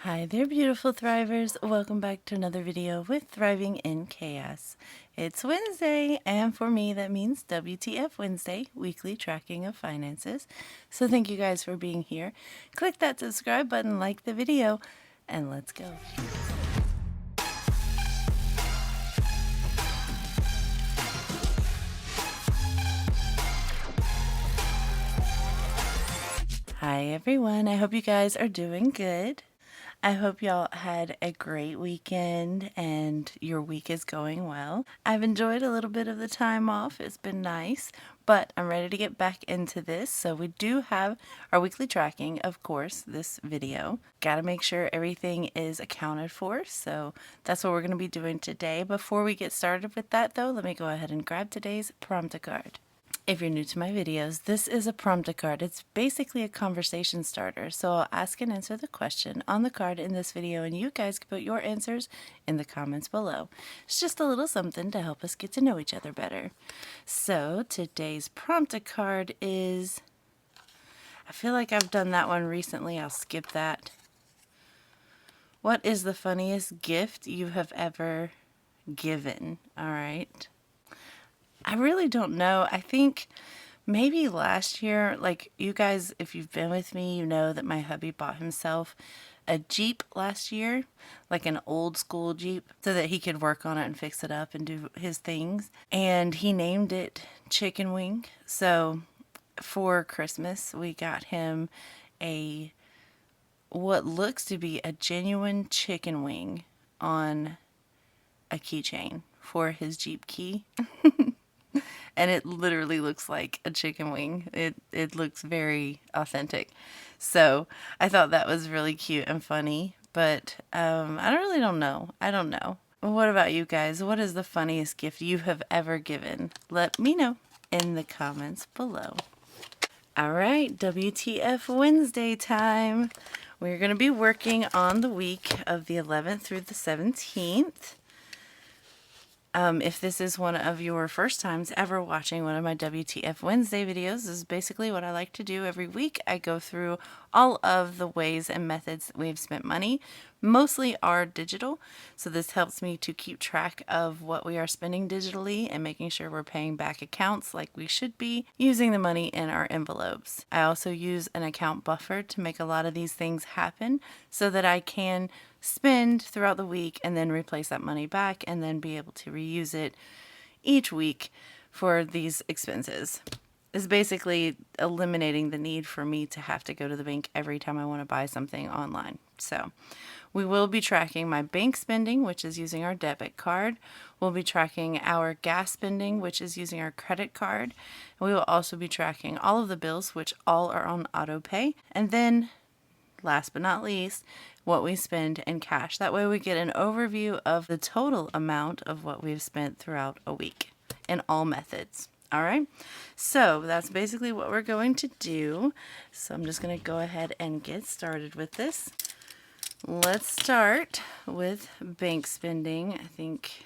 Hi there, beautiful thrivers. Welcome back to another video with Thriving in Chaos. It's Wednesday, and for me, that means WTF Wednesday, weekly tracking of finances. So thank you guys for being here. Click that subscribe button, like the video, and let's go. Hi everyone, I hope you guys are doing good. I hope y'all had a great weekend and your week is going well. I've enjoyed a little bit of the time off. It's been nice, but I'm ready to get back into this. So we do have our weekly tracking, of course, this video. Got to make sure everything is accounted for. So that's what we're going to be doing today. Before we get started with that though, let me go ahead and grab today's prompt card. If you're new to my videos, this is a prompt card. It's basically a conversation starter. So I'll ask and answer the question on the card in this video, and you guys can put your answers in the comments below. It's just a little something to help us get to know each other better. So today's prompt card is, I feel like I've done that one recently. I'll skip that. What is the funniest gift you have ever given? All right. I really don't know. I think maybe last year, like you guys, if you've been with me, you know that my hubby bought himself a Jeep last year, like an old school Jeep, so that he could work on it and fix it up and do his things. And he named it Chicken Wing. So for Christmas, we got him a what looks to be a genuine chicken wing on a keychain for his Jeep key. And it literally looks like a chicken wing. It looks very authentic. So I thought that was really cute and funny. But I really don't know. I don't know. What about you guys? What is the funniest gift you have ever given? Let me know in the comments below. All right, WTF Wednesday time. We're going to be working on the week of the 11th through the 17th. If this is one of your first times ever watching one of my WTF Wednesday videos, this is basically what I like to do every week. I go through all of the ways and methods that we've spent money. Mostly are digital, so this helps me to keep track of what we are spending digitally and making sure we're paying back accounts like we should be, using the money in our envelopes. I also use an account buffer to make a lot of these things happen so that I can spend throughout the week and then replace that money back and then be able to reuse it each week for these expenses. Is basically eliminating the need for me to have to go to the bank every time I want to buy something online. So we will be tracking my bank spending, which is using our debit card. We'll be tracking our gas spending, which is using our credit card. And we will also be tracking all of the bills, which all are on auto pay. And then last but not least, what we spend in cash. That way we get an overview of the total amount of what we've spent throughout a week in all methods. All right, so that's basically what we're going to do. So I'm just going to go ahead and get started with this. Let's start with bank spending. I think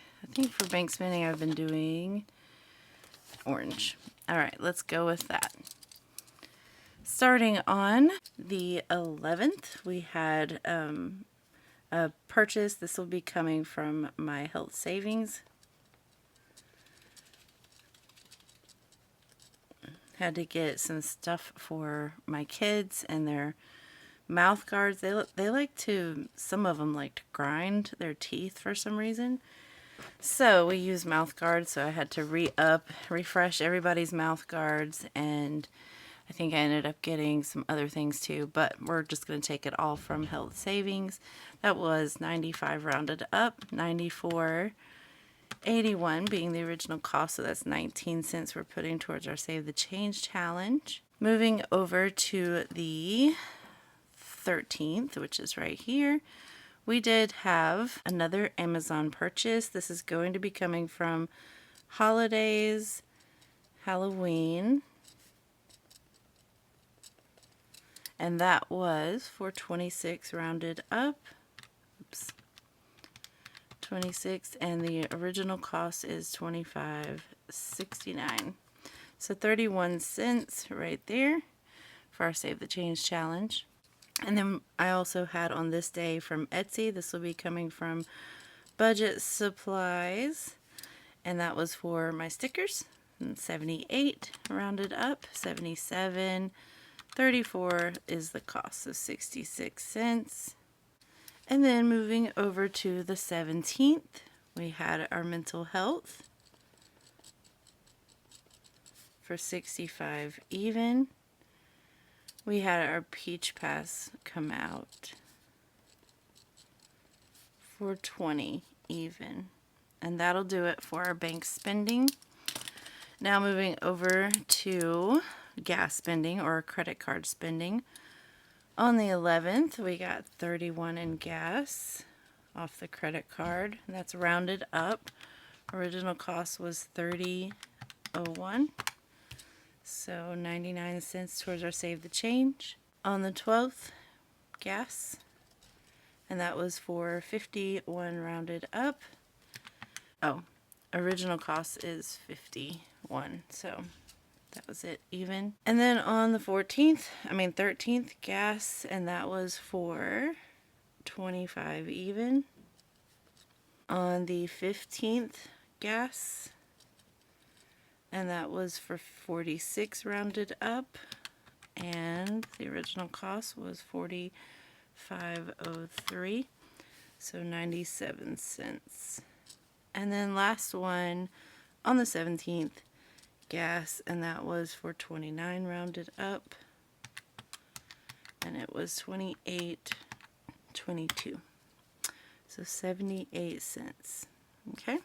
for bank spending I've been doing orange. All right, let's go with that. Starting on the 11th, we had a purchase. This will be coming from my health savings. Had to get some stuff for my kids and their mouth guards. They like to, some of them like to grind their teeth for some reason. So we use mouth guards, so I had to refresh everybody's mouth guards, and I think I ended up getting some other things too, but we're just going to take it all from health savings. That was $95 rounded up, $94.81 being the original cost, so that's 19 cents we're putting towards our Save the Change challenge. Moving over to the 13th, which is right here, we did have another Amazon purchase. This is going to be coming from holidays, Halloween, and that was for 26 rounded up. Oops. 26, and the original cost is $25.69. So 31 cents right there for our Save the Change challenge. And then I also had on this day from Etsy, this will be coming from Budget Supplies, and that was for my stickers. And 78 rounded up, 77, 34 is the cost, of 66 cents. And then moving over to the 17th, we had our mental health for 65 even. We had our Peach Pass come out for 20 even. And that'll do it for our bank spending. Now moving over to gas spending or credit card spending. On the 11th, we got 31 in gas off the credit card. And that's rounded up. Original cost was $30.01. So 99 cents towards our Save the Change. On the 12th, gas. And that was for 51 rounded up. Oh, original cost is 51. So that was it even. And then on the 13th, gas, and that was for 25 even. On the 15th, gas, and that was for 46 rounded up, and the original cost was $45.03, so 97 cents. And then last one on the 17th, gas, and that was for 29 rounded up, and it was 28.22, so 78 cents. Okay.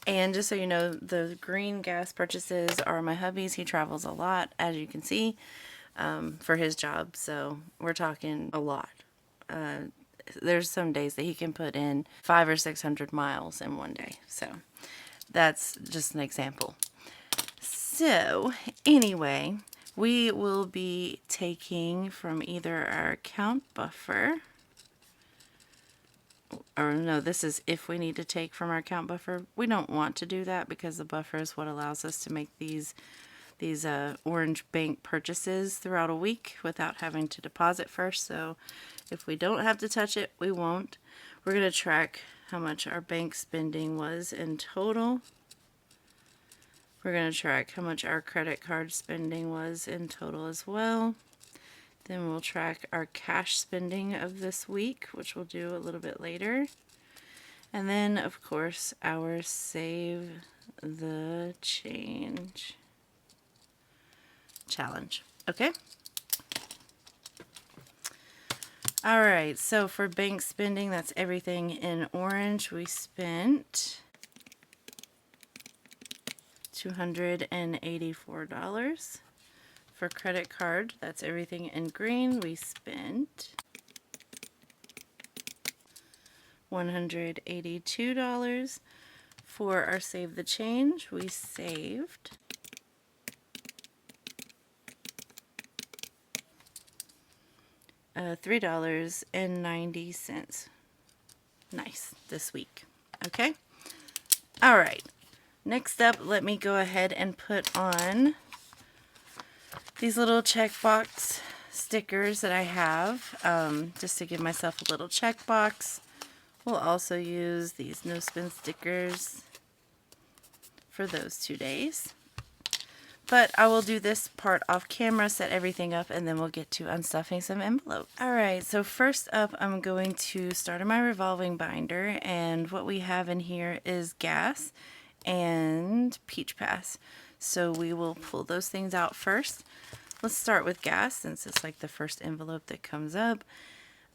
And just so you know, the green gas purchases are my hubby's. He travels a lot, as you can see, for his job. So we're talking a lot. There's some days that he can put in 500 or 600 miles in one day. So that's just an example. So anyway, we will be taking from either our account buffer, or no, this is if we need to take from our account buffer. We don't want to do that because the buffer is what allows us to make these orange bank purchases throughout a week without having to deposit first. So if we don't have to touch it, we won't. We're going to track how much our bank spending was in total. We're going to track how much our credit card spending was in total as well. Then we'll track our cash spending of this week, which we'll do a little bit later. And then, of course, our Save the Change challenge. Okay? All right, so for bank spending, that's everything in orange. We spent $284. For credit card, that's everything in green. We spent $182. For our Save the Change, we saved $3.90. Nice, this week. Okay? All right. Next up, let me go ahead and put on these little checkbox stickers that I have, just to give myself a little checkbox. We'll also use these no spin stickers for those 2 days. But I will do this part off camera, set everything up, and then we'll get to unstuffing some envelopes. Alright, so first up I'm going to start on my revolving binder, and what we have in here is gas and Peach Pass. So we will pull those things out first. Let's start with gas since it's like the first envelope that comes up.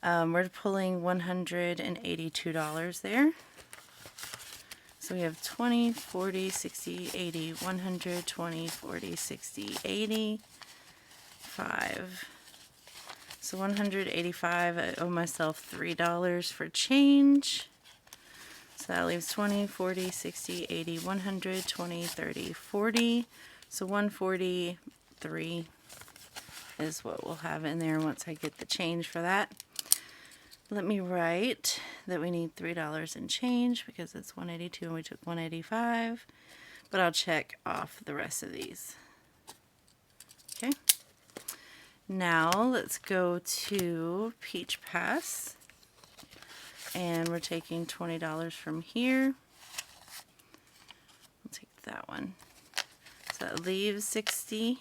We're pulling $182 there. So we have 20, 40, 60, 80, 100, 20, 40, 60, 80, 5. So 185, I owe myself $3 for change. So that leaves 20, 40, 60, 80, 100, 20, 30, 40. So 143 is what we'll have in there once I get the change for that. Let me write that we need $3 in change because it's 182 and we took 185, but I'll check off the rest of these. Okay. Now let's go to Peach Pass, and we're taking $20 from here. I'll take that one. So that leaves 60.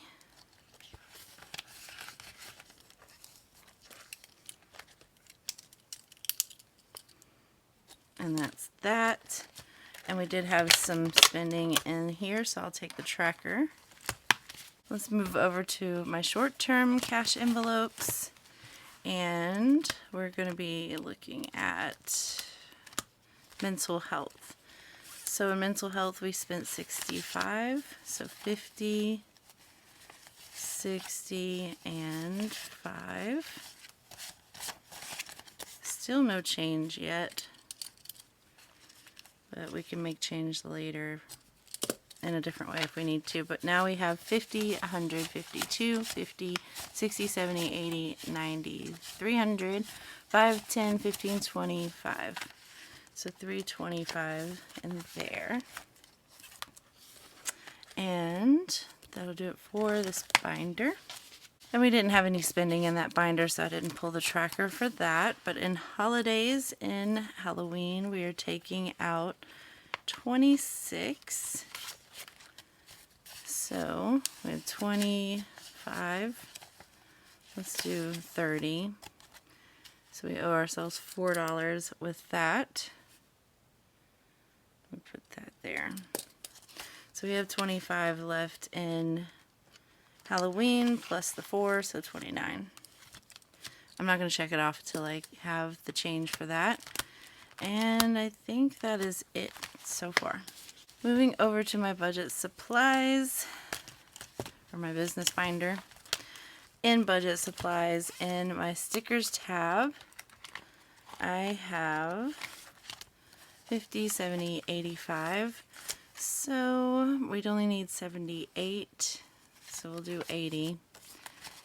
And that's that. And we did have some spending in here, so I'll take the tracker. Let's move over to my short-term cash envelopes. And we're going to be looking at mental health. So in mental health, we spent 65. So 50, 60, and 5. Still no change yet, but we can make change later in a different way if we need to. But now we have 50, 100, 52, 50, 60, 70, 80, 90, 300, 5, 10, 15, 25. So 325 in there. And that'll do it for this binder. And we didn't have any spending in that binder, so I didn't pull the tracker for that. But in holidays, in Halloween, we are taking out 26. So we have 25. Let's do 30. So we owe ourselves $4 with that. We'll put that there. So we have 25 left in Halloween plus the 4, so 29. I'm not going to check it off until I have the change for that. And I think that is it so far. Moving over to my budget supplies, or my business binder. In budget supplies, in my stickers tab, I have 50, 70, 85. So we'd only need 78. So we'll do 80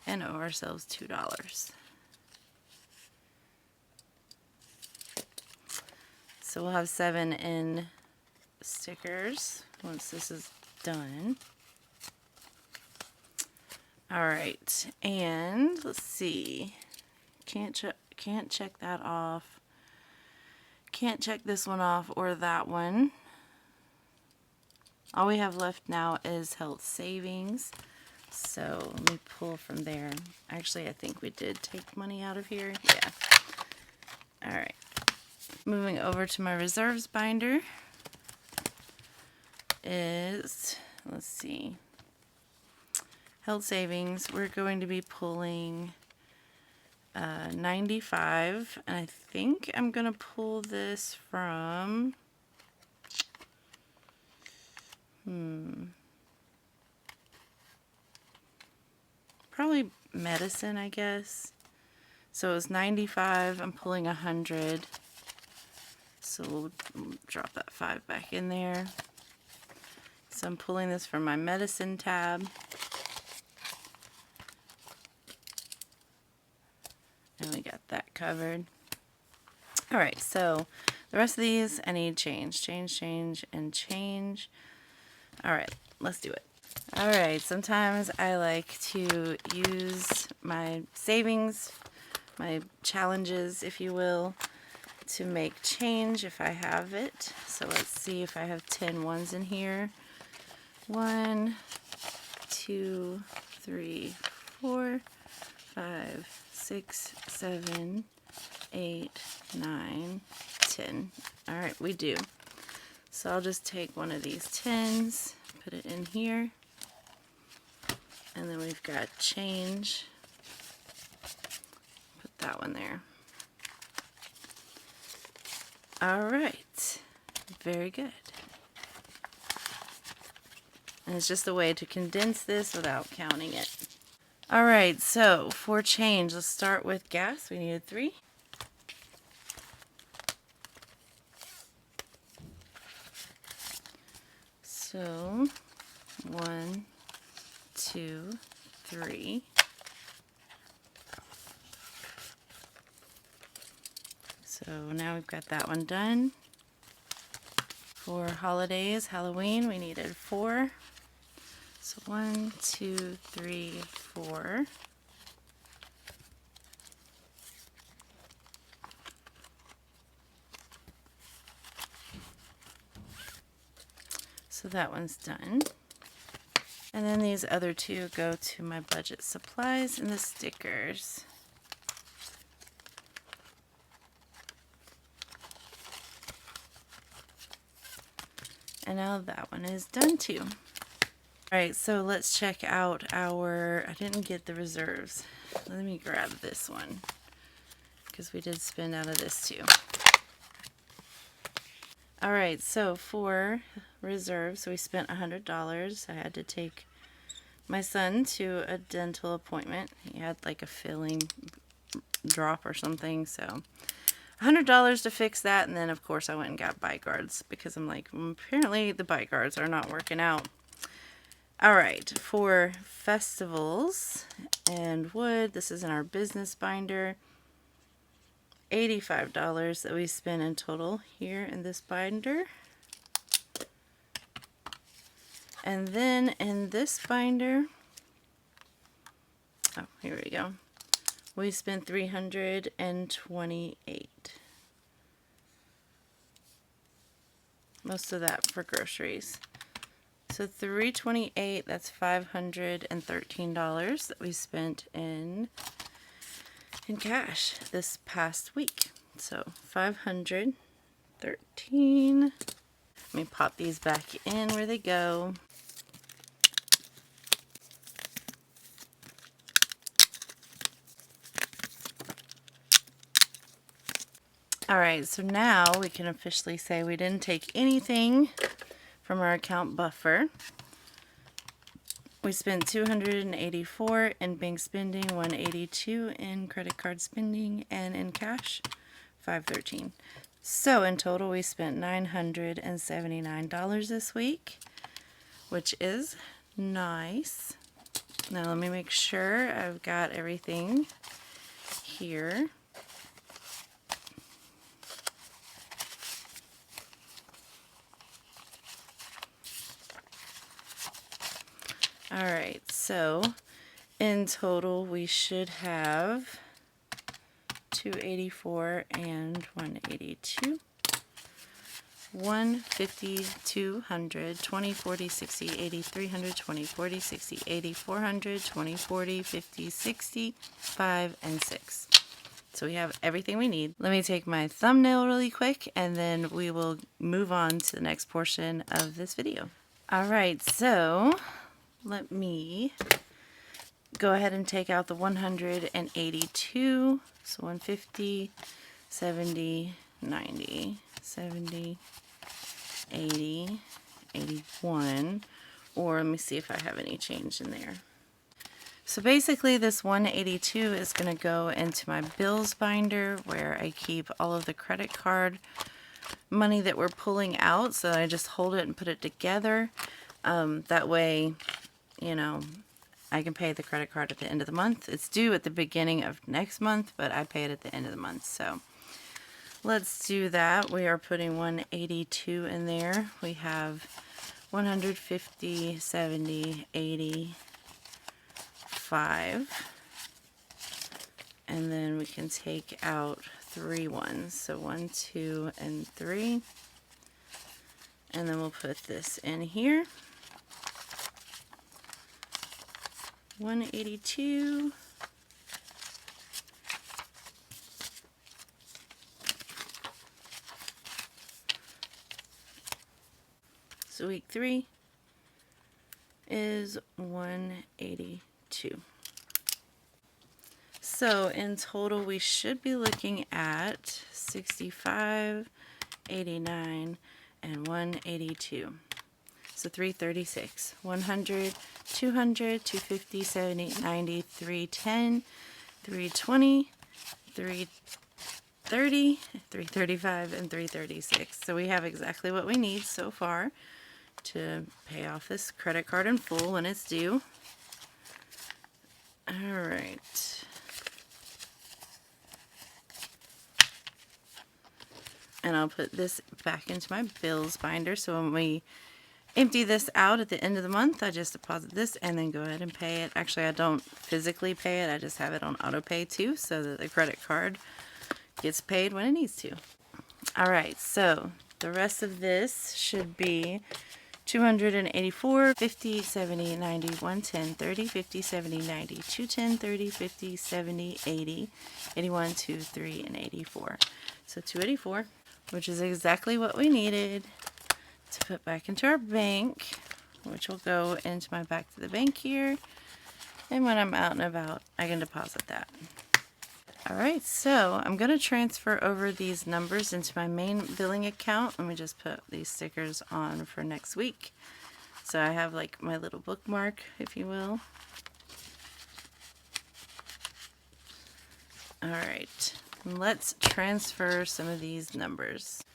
and owe ourselves $2. So we'll have 7 in stickers once this is done. All right, and let's see. Can't check that off. Can't check this one off or that one. All we have left now is health savings. So let me pull from there. Actually, I think we did take money out of here. Yeah. All right. Moving over to my reserves binder is, let's see, health savings. We're going to be pulling 95, and I think I'm going to pull this from, probably medicine, I guess. So it's 95, I'm pulling 100. So we'll drop that 5 back in there. So I'm pulling this from my medicine tab. And we got that covered. All right, so the rest of these I need change, and change. All right, let's do it. All right, sometimes I like to use my savings, my challenges, if you will, to make change if I have it. So let's see if I have 10 ones in here. 1, 2, 3, 4, 5, 6, 7, 8, 9, 10. All right, we do. So I'll just take one of these 10s, put it in here, and then we've got change. Put that one there. All right, very good. And it's just a way to condense this without counting it. All right, so for change, let's start with gas. We needed 3. So 1, 2, 3. So now we've got that one done. For holidays, Halloween, we needed 4. So 1, 2, 3, 4. So that one's done. And then these other two go to my budget supplies and the stickers. And now that one is done too. Alright, so let's check out our, I didn't get the reserves. Let me grab this one, because we did spend out of this too. Alright, so for reserves, we spent $100. I had to take my son to a dental appointment. He had like a filling drop or something, so $100 to fix that. And then of course I went and got bite guards, because I'm like, apparently the bite guards are not working out. Alright, for festivals and wood, this is in our business binder. $85 that we spent in total here in this binder. And then in this binder, oh, here we go. We spent $328. Most of that for groceries. So $328, that's $513 that we spent in cash this past week. So $513. Let me pop these back in where they go. Alright, so now we can officially say we didn't take anything from our account buffer. We spent $284 in bank spending, $182 in credit card spending, and in cash, $513. So in total we spent $979 this week, which is nice. Now let me make sure I've got everything here. Alright, so in total we should have $284 and $182. 150, 200, 20, 40, 60, 80, 300, 20, 40, 60, 80, 400, 20, 40, 50, 60, 5, and 6. So we have everything we need. Let me take my thumbnail really quick and then we will move on to the next portion of this video. Alright, so let me go ahead and take out the 182. So 150, 70, 90, 70, 80, 81, or let me see if I have any change in there. So basically this 182 is going to go into my bills binder where I keep all of the credit card money that we're pulling out, so I just hold it and put it together. That way, you know, I can pay the credit card at the end of the month. It's due at the beginning of next month, but I pay it at the end of the month. So let's do that. We are putting 182 in there. We have 150, 70, 80, 5. And then we can take out 3 ones. So 1, 2, and 3. And then we'll put this in here. 182. So week 3 is 182. So in total we should be looking at 65, 89, and 182. So 336, 100, 200, 250, 70, 90, 310, 320, 330, 335, and 336. So we have exactly what we need so far to pay off this credit card in full when it's due. Alright. And I'll put this back into my bills binder, so when we empty this out at the end of the month, I just deposit this and then go ahead and pay it. Actually, I don't physically pay it, I just have it on auto pay too, so that the credit card gets paid when it needs to. Alright, so the rest of this should be 284, 50, 70, 90, 110, 30, 50, 70, 90, 210, 30, 50, 70, 80, 81, 2, 3, and 84. So 284, which is exactly what we needed to put back into our bank, which will go into my back to the bank here. And when I'm out and about, I can deposit that. Alright, so I'm going to transfer over these numbers into my main billing account. Let me just put these stickers on for next week. So I have like my little bookmark, if you will. Alright, let's transfer some of these numbers.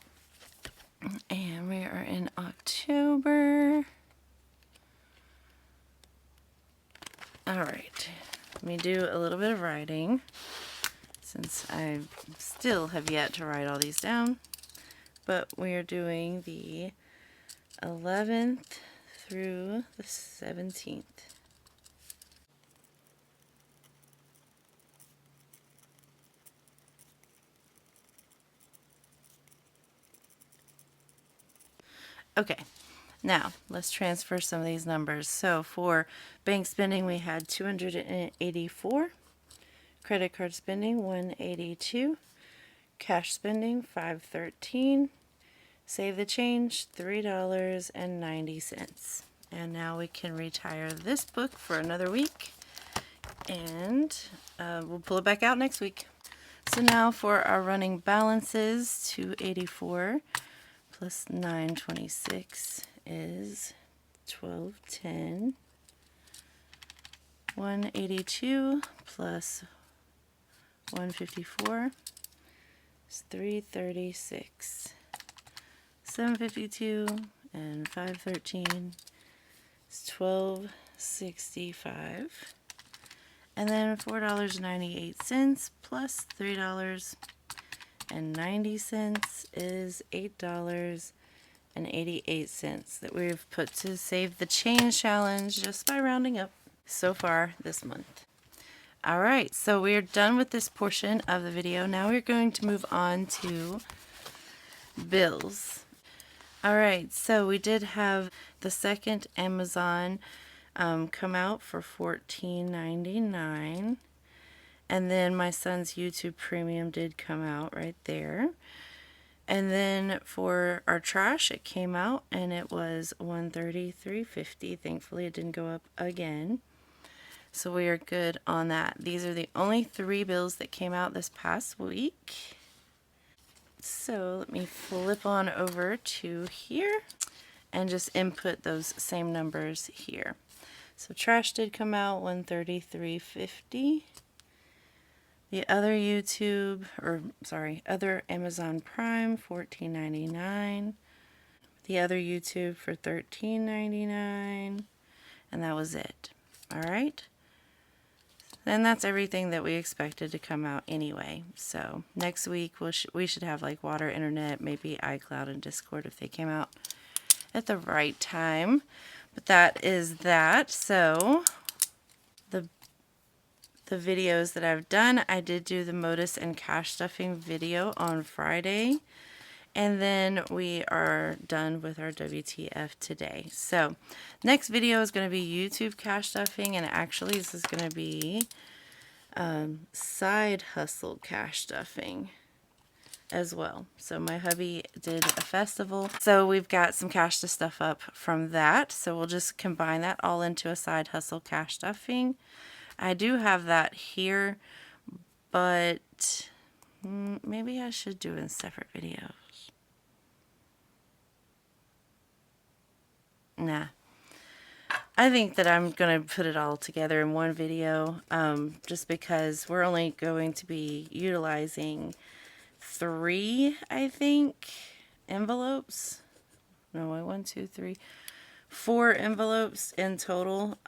And we are in October. Alright, let me do a little bit of writing, since I still have yet to write all these down. But we are doing the 11th through the 17th. Okay, now let's transfer some of these numbers. So for bank spending, we had 284. Credit card spending, 182. Cash spending, 513. Save the change, $3.90. And now we can retire this book for another week. And we'll pull it back out next week. So now for our running balances, 284 plus 926 is 1210. 182 plus 154 is 336. 752 and 513 is 1265. And then $4.98 plus $3.90 is $8.88 that we've put to save the change challenge just by rounding up so far this month. Alright, so we're done with this portion of the video. Now we're going to move on to bills. Alright, so we did have the second Amazon come out for $14.99. And then my son's YouTube Premium did come out right there. And then for our trash, it came out and it was $133.50. Thankfully, it didn't go up again. So we are good on that. These are the only 3 bills that came out this past week. So let me flip on over to here and just input those same numbers here. So trash did come out $133.50. The other other Amazon Prime, $14.99. The other YouTube for $13.99. And that was it. Alright. Then that's everything that we expected to come out anyway. So next week we should have like water, internet, maybe iCloud and Discord if they came out at the right time. But that is that. So the videos that I've done, I did do the Modus and cash stuffing video on Friday. And then we are done with our WTF today. So next video is going to be YouTube cash stuffing, and actually this is going to be side hustle cash stuffing as well. So my hubby did a festival, so we've got some cash to stuff up from that. So we'll just combine that all into a side hustle cash stuffing. I do have that here, but maybe I should do it in separate videos. Nah. I think that I'm going to put it all together in one video, just because we're only going to be utilizing 3, I think, envelopes. No, wait, 1, 2, 3, 4 envelopes in total.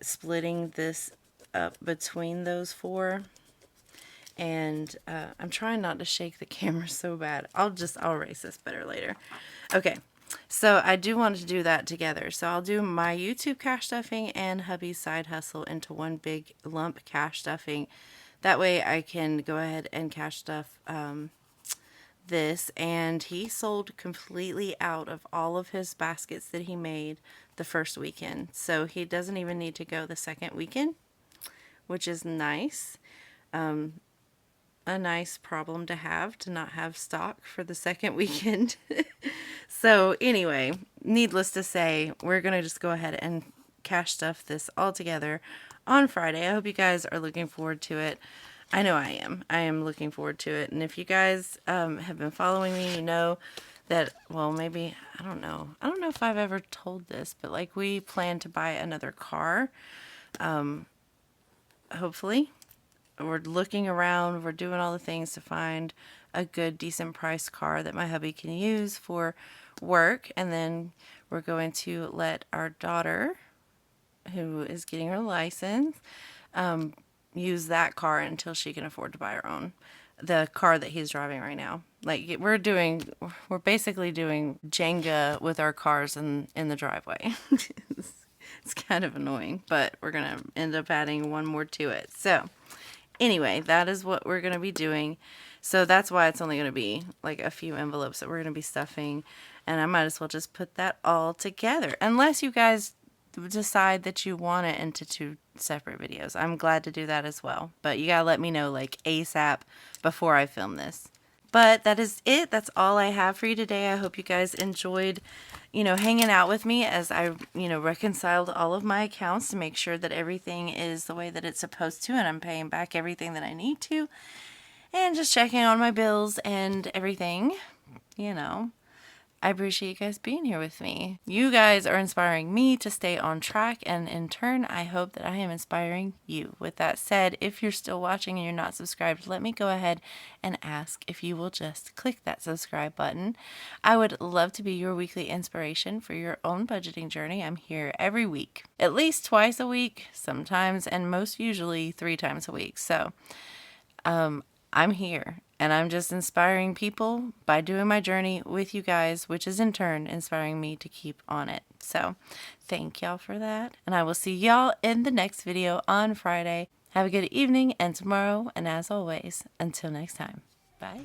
Splitting this up between those 4. And I'm trying not to shake the camera so bad. I'll erase this better later. Okay. So I do want to do that together. So I'll do my YouTube cash stuffing and hubby's side hustle into one big lump cash stuffing. That way I can go ahead and cash stuff this, and he sold completely out of all of his baskets that he made the first weekend. So he doesn't even need to go the second weekend, which is nice. A nice problem to have, to not have stock for the second weekend. So anyway, needless to say, we're going to just go ahead and cash stuff this all together on Friday. I hope you guys are looking forward to it. I know I am. I am looking forward to it. And if you guys have been following me, you know that, well, maybe, I don't know. I don't know if I've ever told this, but like we plan to buy another car. Hopefully. We're looking around. We're doing all the things to find a good, decent price car that my hubby can use for work. And then we're going to let our daughter, who is getting her license, use that car until she can afford to buy her own. The car that he's driving right now. Like we're basically doing Jenga with our cars in the driveway. It's kind of annoying, but we're going to end up adding one more to it. So anyway, that is what we're going to be doing. So that's why it's only going to be like a few envelopes that we're going to be stuffing. And I might as well just put that all together. Unless you guys decide that you want it into 2 separate videos. I'm glad to do that as well. But you got to let me know like ASAP before I film this. But that is it. That's all I have for you today. I hope you guys enjoyed, hanging out with me as I, reconciled all of my accounts to make sure that everything is the way that it's supposed to, and I'm paying back everything that I need to, and just checking on my bills and everything, I appreciate you guys being here with me. You guys are inspiring me to stay on track, and in turn, I hope that I am inspiring you. With that said, if you're still watching and you're not subscribed, let me go ahead and ask if you will just click that subscribe button. I would love to be your weekly inspiration for your own budgeting journey. I'm here every week, at least twice a week, sometimes and most usually 3 times a week. So, I'm here, and I'm just inspiring people by doing my journey with you guys, which is in turn inspiring me to keep on it. So thank y'all for that, and I will see y'all in the next video on Friday. Have a good evening and tomorrow, and as always, until next time, bye.